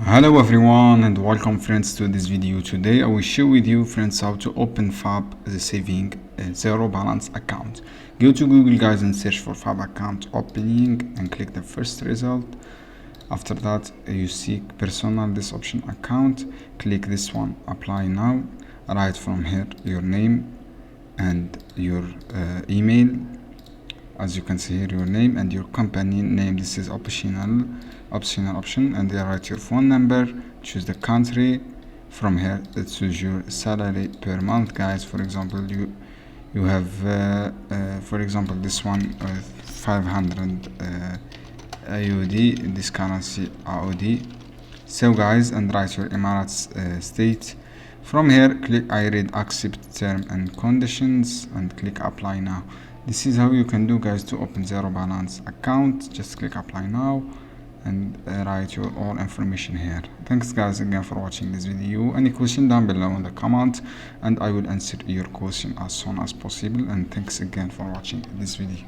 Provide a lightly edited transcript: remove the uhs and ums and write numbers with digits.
Hello everyone and welcome friends to this video. Today I will share with you friends how to open FAB the saving zero balance account. Go to Google guys and search for FAB account opening and click the first result. After that you see personal this option account, click this one apply now. Write from here your name and your email. As you can see here, your name and your company name. This is optional option, and then write your phone number, choose the country. From here choose your salary per month guys. For example, you have for example this one 500 AUD, this currency AUD. So guys, and write your Emirates state. From here click I read accept term and conditions and click apply now. This is how you can do guys to open zero balance account. Just click apply now and write your all information here. Thanks guys again for watching this video. Any question down below in the comment and I will answer your question as soon as possible, and thanks again for watching this video.